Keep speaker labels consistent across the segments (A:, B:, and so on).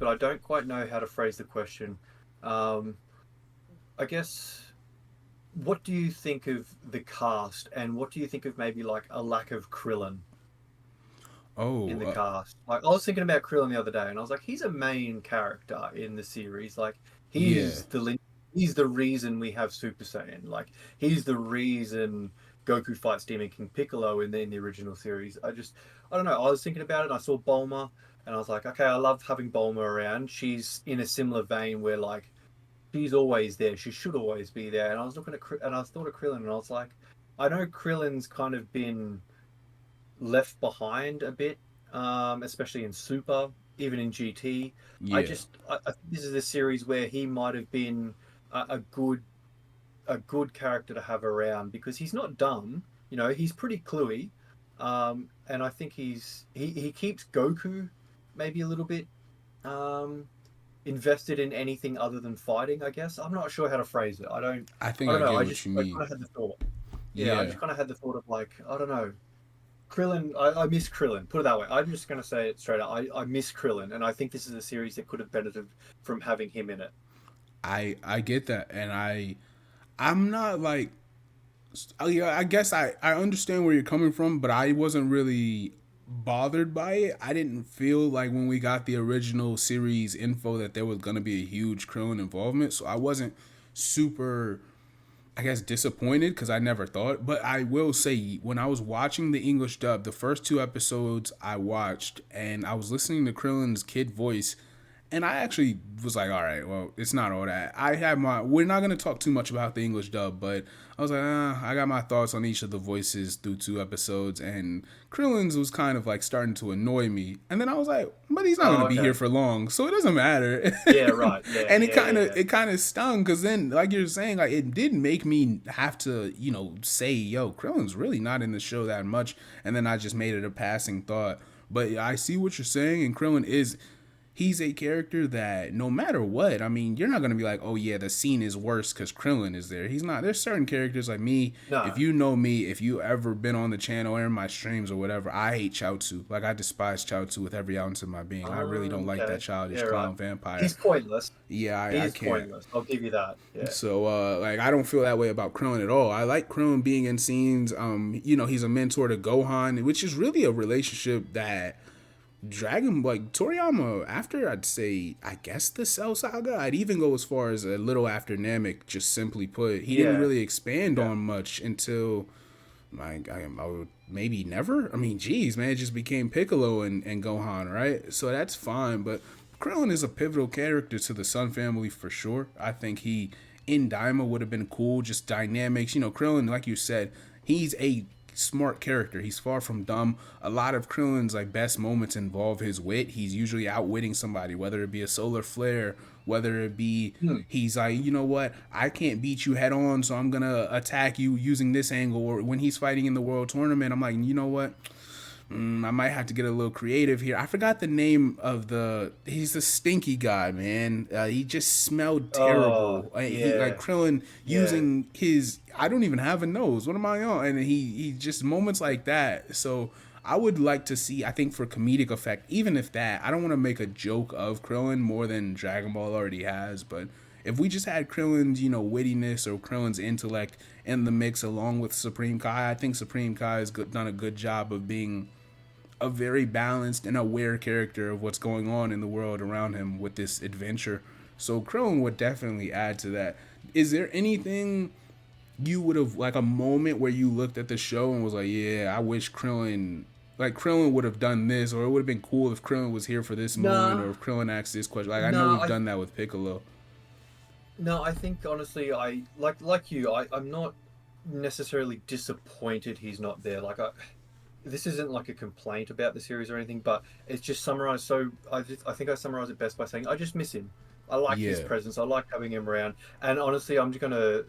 A: but I don't quite know how to phrase the question. Um, I guess, what do you think of the cast, and what do you think of maybe like a lack of Krillin in
B: Oh,
A: the cast? Like, I was thinking about Krillin the other day, and I was like, he's a main character in the series. Like,
B: yeah.
A: he's the reason we have Super Saiyan. Like, he's the reason Goku fights Demon King Piccolo in the original series. I don't know. I was thinking about it, and I saw Bulma, and I was like, okay, I love having Bulma around. She's in a similar vein where like she's always there. She should always be there. And I was looking at and I thought of Krillin, and I was like, I know Krillin's kind of been left behind a bit, especially in Super, even in GT.
B: Yeah.
A: I think this is a series where he might have been a a good character to have around because he's not dumb. You know, he's pretty cluey, and I think he keeps Goku maybe a little bit um, invested in anything other than fighting. I guess I'm not sure how to phrase it.
B: I think
A: I don't
B: I
A: know.
B: get what you
A: I
B: mean.
A: kind of had the thought. Yeah, I
B: Yeah.
A: just kind of had the thought of like I don't know. Krillin, I miss Krillin. Put it that way. I'm just going to say it straight out. I miss Krillin, and I think this is a series that could have benefited from having him in it.
B: I get that, and I'm not like, yeah, I guess I understand where you're coming from, but I wasn't really bothered by it. I didn't feel like when we got the original series info that there was gonna be a huge Krillin involvement, so I wasn't super, I guess, disappointed because I never thought. But I will say, when I was watching the English dub, the first two episodes I watched, and I was listening to Krillin's kid voice, and I actually was like, all right, well, it's not all that. I had my, we're not going to talk too much about the English dub, but I was like, I got my thoughts on each of the voices through two episodes, and Krillin's was kind of like starting to annoy me. And then I was like, but he's not going
A: Oh,
B: to be here
A: okay.
B: for long, so it doesn't matter.
A: Yeah, right. Yeah,
B: And
A: yeah, yeah, yeah.
B: it kind of stung because then, like you're saying, like it did make me have to, say, yo, Krillin's really not in the show that much. And then I just made it a passing thought. But I see what you're saying, and Krillin is, he's a character that no matter what, I mean, you're not gonna be like, oh yeah, the scene is worse because Krillin is there. He's not. There's certain characters like me. If
A: No.
B: you know me, if you ever been on the channel or in my streams or whatever, I hate Chaozu. Like I despise Chaozu with every ounce of my being. I really don't like that
A: Okay. Yeah,
B: childish
A: right.
B: clown vampire.
A: He's pointless.
B: Yeah,
A: He
B: I
A: is
B: can't.
A: pointless. I'll give you that. Yeah.
B: So like I don't feel that way about Krillin at all. I like Krillin being in scenes. He's a mentor to Gohan, which is really a relationship that Dragon, like Toriyama, after I'd say, I guess the Cell Saga, I'd even go as far as a little after Namek, just simply put. He didn't
A: Yeah.
B: really expand
A: Yeah.
B: on much until, I would maybe never. I mean, geez, man, it just became Piccolo and Gohan, right? So that's fine. But Krillin is a pivotal character to the Sun family for sure. I think he, in Daima, would have been cool, just dynamics. Krillin, like you said, he's a smart character. He's far from dumb. A lot of Krillin's like best moments involve his wit. He's usually outwitting somebody, whether it be a solar flare, whether it be
A: Hmm.
B: he's like, you know what, I can't beat you head on, so I'm gonna attack you using this angle. Or when he's fighting in the world tournament, I'm like, you know what, I might have to get a little creative here. I forgot the name of the. He's the stinky guy, man. He just smelled
A: Oh,
B: terrible. He like
A: yeah.
B: Krillin
A: Yeah.
B: using his. I don't even have a nose. What am I on? And he just moments like that. So I would like to see. I think for comedic effect, even if that, I don't want to make a joke of Krillin more than Dragon Ball already has, but. If we just had Krillin's, wittiness or Krillin's intellect in the mix along with Supreme Kai, I think Supreme Kai has done a good job of being a very balanced and aware character of what's going on in the world around him with this adventure. So Krillin would definitely add to that. Is there anything you would have, like a moment where you looked at the show and was like, yeah, I wish Krillin would have done this, or it would have been cool if Krillin was here for this moment, or
A: Nah.
B: if Krillin asked this question. Like I know
A: No,
B: we've done that with Piccolo.
A: no, I think honestly, I like you. I'm not necessarily disappointed he's not there. This isn't like a complaint about the series or anything, but it's just summarized. So I think I summarized it best by saying I just miss him. I like his
B: Yeah,
A: presence. I like having him around. And honestly, I'm just gonna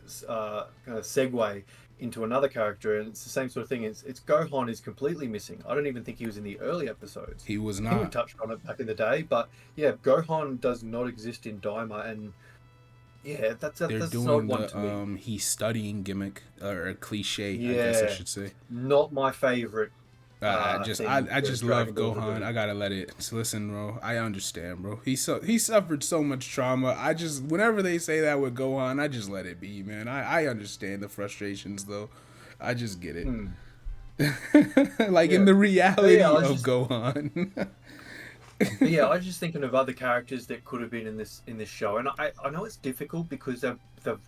A: segue into another character, and it's the same sort of thing. It's Gohan is completely missing. I don't even think he was in the early episodes.
B: he was
A: I think we
B: not.
A: touched on it back in the day, but yeah, Gohan does not exist in Daima, and yeah,
B: They're
A: that's an odd
B: doing
A: one
B: the
A: to me.
B: he's studying gimmick or cliche, I guess I
A: Yeah,
B: should say.
A: not my favorite.
B: I
A: the
B: just
A: Dragon
B: love
A: Ball
B: Gohan.
A: Z.
B: I gotta let it listen, bro. I understand, bro. He suffered so much trauma. I just whenever they say that with Gohan, I just let it be, man. I understand the frustrations though. I just get it.
A: Hmm.
B: Like in
A: Yeah.
B: the
A: But yeah,
B: reality of Gohan.
A: I was just thinking of other characters that could have been in this show, and I know it's difficult because they've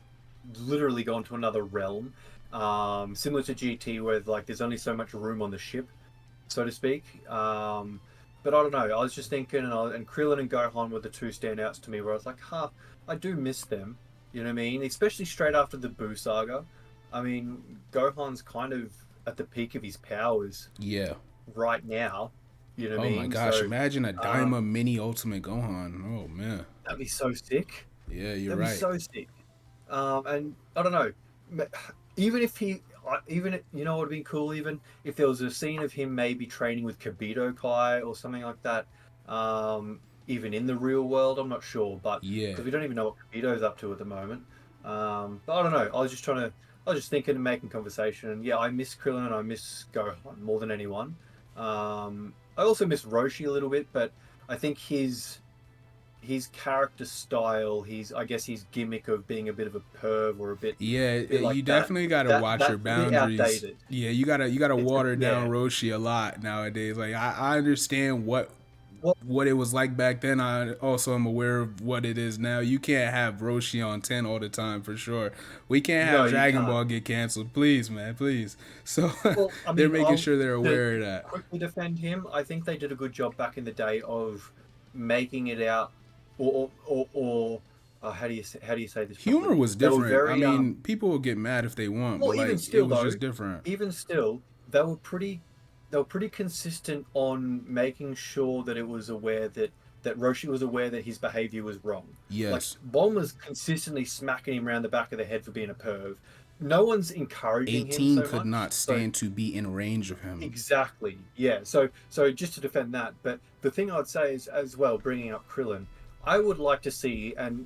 A: literally gone to another realm, similar to GT, where like there's only so much room on the ship, so to speak. But I don't know. I was just thinking, and Krillin and Gohan were the two standouts to me, where I was like, huh, I do miss them. You know what I mean? Especially straight after the Buu saga. I mean, Gohan's kind of at the peak of his powers
B: Yeah.
A: right now. You know what I
B: Oh my
A: mean?
B: gosh!
A: So
B: Imagine a
A: um,
B: Daima mini Ultimate Gohan. Oh man.
A: that'd be so sick.
B: Yeah, you're
A: That'd be
B: right.
A: so sick. And I don't know, even if you know what would have been cool, even if there was a scene of him maybe training with Kibito Kai or something like that. Even in the real world, I'm not sure, but
B: Yeah.
A: because we don't even know what Kibito's up to at the moment. But I don't know. I was just thinking and making conversation. And yeah, I miss Krillin and I miss Gohan more than anyone. I also miss Roshi a little bit, but I think his character style, his I guess his gimmick of being a bit of a perv or a
B: Yeah,
A: bit like
B: you definitely gotta watch your
A: that's a bit
B: boundaries.
A: outdated.
B: Yeah, you gotta water down
A: Yeah.
B: Roshi a lot nowadays. Like I understand
A: Well,
B: what it was like back then. I also am aware of what it is now. You can't have Roshi on 10 all the time for sure. We can't
A: no,
B: have
A: you
B: Dragon
A: can't.
B: Ball get canceled, please, man, please. So
A: Well, I
B: they're
A: mean,
B: making sure they're
A: to
B: aware of that.
A: quickly defend him, I think they did a good job back in the day of making it out, or how do you say this
B: Humor
A: properly?
B: was
A: They were
B: different. I
A: very
B: mean, people will get mad if they want, but
A: well, even
B: like it
A: still
B: was
A: though,
B: just different.
A: even still, they were pretty they were pretty consistent on making sure that it was aware that Roshi was aware that his behavior was wrong. Like
B: Yes.
A: Bulma's consistently smacking him around the back of the head for being a perv. No one's encouraging him
B: 18
A: so
B: could
A: much.
B: not
A: So
B: stand to be in range of him.
A: exactly, yeah. So just to defend that, but the thing I'd say is as well, bringing up Krillin, I would like to see, and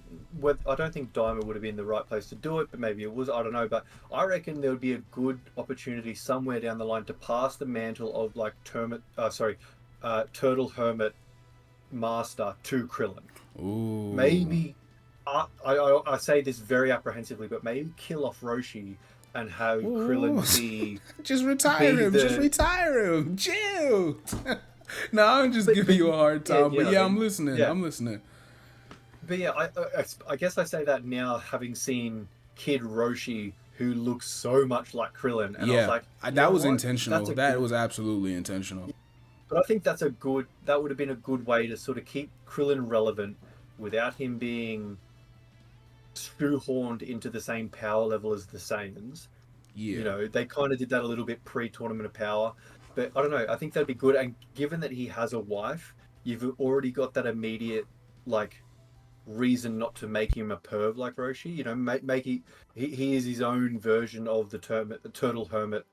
A: I don't think Daima would have been the right place to do it, but maybe it was. I don't know, but I reckon there would be a good opportunity somewhere down the line to pass the mantle of like Turtle Hermit Master to Krillin.
B: Ooh.
A: Maybe I say this very apprehensively, but maybe kill off Roshi and have
B: Ooh.
A: Krillin
B: Just retire
A: be
B: him. Just
A: the.
B: retire him. Chill. No, I'm just
A: But
B: giving you a hard
A: yeah,
B: time.
A: you
B: But
A: know what
B: yeah,
A: I
B: I'm
A: mean.
B: listening.
A: Yeah,
B: I'm listening.
A: but yeah, I guess I say that now, having seen Kid Roshi, who looks so much like Krillin, and I was
B: Yeah,
A: like, you
B: that
A: know
B: was
A: what?
B: intentional.
A: That's a
B: That
A: good.
B: was absolutely intentional.
A: But I think that's a good. That would have been a good way to sort of keep Krillin relevant without him being shoehorned into the same power level as the Saiyans. You
B: Yeah.
A: know, they kind of did that a little bit pre-tournament of power, but I don't know. I think that'd be good. And given that he has a wife, you've already got that immediate like reason not to make him a perv like Roshi. You know, make he is his own version of the turtle hermit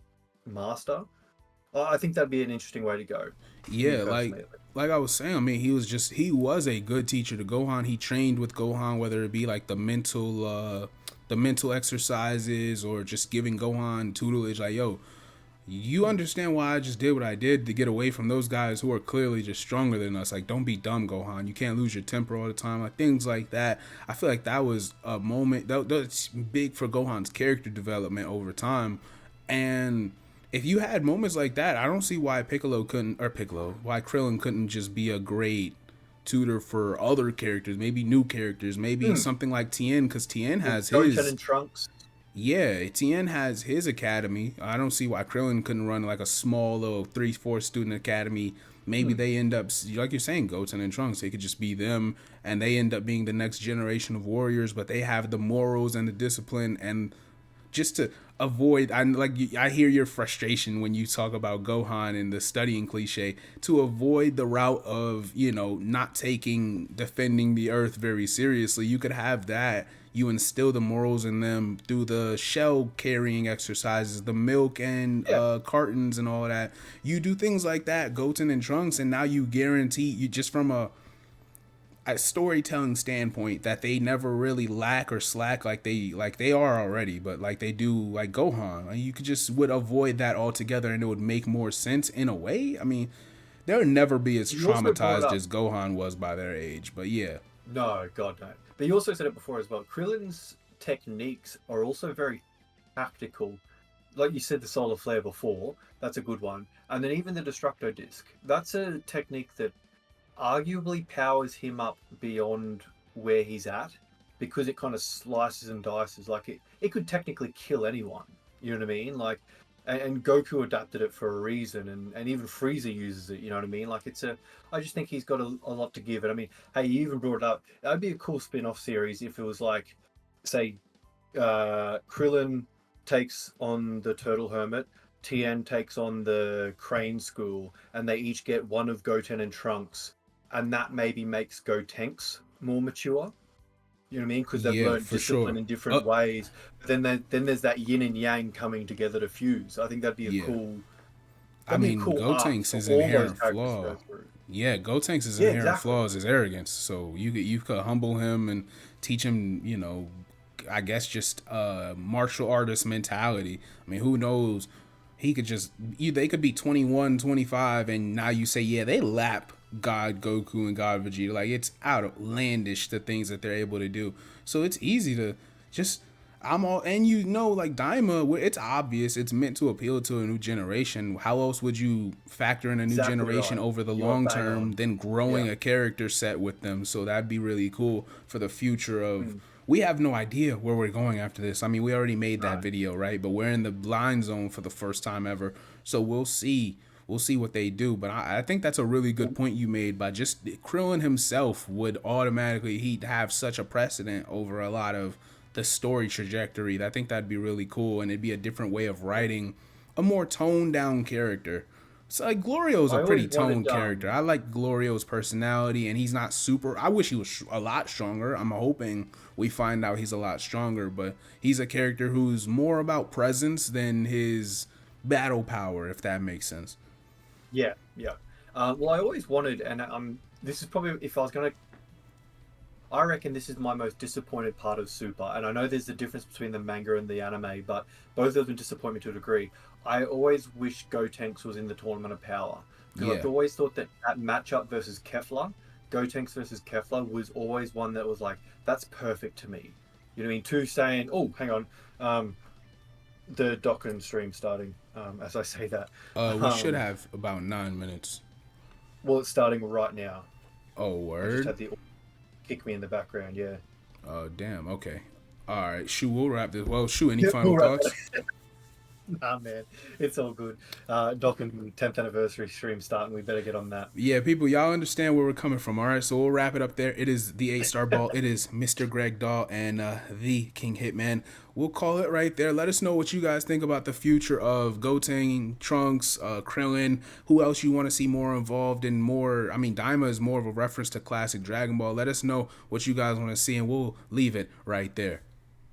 A: master. I think that'd be an interesting way to go. Me
B: Yeah,
A: personally.
B: like I was saying, I mean, he was a good teacher to Gohan. He trained with Gohan, whether it be like the mental exercises or just giving Gohan tutelage. Like, yo, you understand why I just did what I did to get away from those guys who are clearly just stronger than us. Like, don't be dumb, Gohan. You can't lose your temper all the time. Like things like that. I feel like that was a moment that's big for Gohan's character development over time, and if you had moments like that, I don't see why why Krillin couldn't just be a great tutor for other characters, maybe new characters, maybe
A: Hmm.
B: something like Tien, because Tien
A: Well,
B: has
A: Goten
B: his.
A: and Trunks.
B: Yeah, Tien has his academy. I don't see why Krillin couldn't run like a small little 3-4 student academy. Maybe
A: Hmm.
B: they end up, like you're saying, Goten and Trunks. They could just be them, and they end up being the next generation of warriors. But they have the morals and the discipline and just to avoid I hear your frustration when you talk about Gohan and the studying cliche, to avoid the route of not taking defending the earth very seriously. You could have that, you instill the morals in them through the shell carrying exercises, the milk and
A: Yeah.
B: cartons and all that. You do things like that, Goten and Trunks, and now you guarantee, you just from a a storytelling standpoint that they never really lack or slack like they are already, but like they do like Gohan. Like you could just would avoid that altogether, and it would make more sense in a way. I mean, there would never be as
A: You also brought
B: traumatized
A: up
B: as Gohan was by their age, but yeah,
A: no, God no. But you also said it before as well. Krillin's techniques are also very tactical. Like you said, the solar flare before, that's a good one. And then even the Destructo disc, that's a technique that arguably powers him up beyond where he's at because it kind of slices and dices. Like it could technically kill anyone. You know what I mean? Like, and Goku adapted it for a reason, and even Frieza uses it. You know what I mean? Like it's a. I just think he's got a lot to give. And I mean, hey, you even brought it up. That'd be a cool spin-off series if it was like, say, Krillin takes on the Turtle Hermit, Tien takes on the Crane School, and they each get one of Goten and Trunks, and that maybe makes Gotenks more mature. You know what I mean? Because they've
B: yeah,
A: learned
B: for
A: discipline
B: sure.
A: in different ways. But then there's that yin and yang coming together to fuse. I think
B: Yeah, I
A: that'd be a
B: mean,
A: cool arc
B: Gotenks'
A: for
B: is
A: all those
B: inherent
A: characters to
B: flaw.
A: go through.
B: Yeah, Gotenks'
A: Yeah,
B: inherent
A: exactly.
B: flaws is arrogance. So you could humble him and teach him, I guess just martial artist mentality. I mean, who knows? He could just they could be 21, 25, and now you say, yeah, they lap God Goku and God Vegeta. Like it's outlandish the things that they're able to do. So it's easy to just I'm all and like Daima, it's obvious it's meant to appeal to a new generation. How else would you factor in a new
A: Exactly
B: generation
A: right.
B: over the
A: You are
B: long
A: bang
B: term,
A: on.
B: then growing
A: Yeah.
B: a character set with them? So that'd be really cool for the future of.
A: Mm.
B: We have no idea where we're going after this. I mean, we already made that
A: No.
B: video, right? But we're in the blind zone for the first time ever. So we'll see. We'll see what they do. But I think that's a really good point you made by just Krillin himself would automatically he'd have such a precedent over a lot of the story trajectory. I think that'd be really cool, and it'd be a different way of writing a more toned down character. So like Glorio's a
A: I always
B: pretty
A: wanted
B: toned character. I like Glorio's personality, and he's not super. I wish he was a lot stronger. I'm hoping we find out he's a lot stronger, but he's a character who's more about presence than his battle power, if that makes sense.
A: Yeah, yeah. Well, I always wanted, and this is probably if I was gonna, I reckon this is my most disappointed part of Super. And I know there's a difference between the manga and the anime, but both of them disappoint me to a degree. I always wish Gotenks was in the Tournament of Power because
B: Yeah,
A: I've always thought that that matchup versus Kefla, Gotenks versus Kefla, was always one that was like that's perfect to me. You know what I mean? Two saying, oh, hang on, the Dokken stream starting. As I say that,
B: we should
A: um,
B: have about 9 minutes.
A: well, it's starting right now.
B: Oh,
A: I just
B: word.
A: had the kick me in the background. Yeah.
B: Oh, damn. Okay. All right. Shoot, we'll wrap this. Well, shoot. Any
A: Yeah,
B: final
A: we'll wrap
B: thoughts?
A: Nah, man, it's all good. Dokken 10th anniversary stream starting. We better get on that.
B: Yeah, people, y'all understand where we're coming from. All right, so we'll wrap it up there. It is the A-Star Ball. It is Mr. Greg Dahl and the King Hitman. We'll call it right there. Let us know what you guys think about the future of Goten, Trunks, Krillin. Who else you want to see more involved in more? I mean, Daima is more of a reference to classic Dragon Ball. Let us know what you guys want to see, and we'll leave it right there.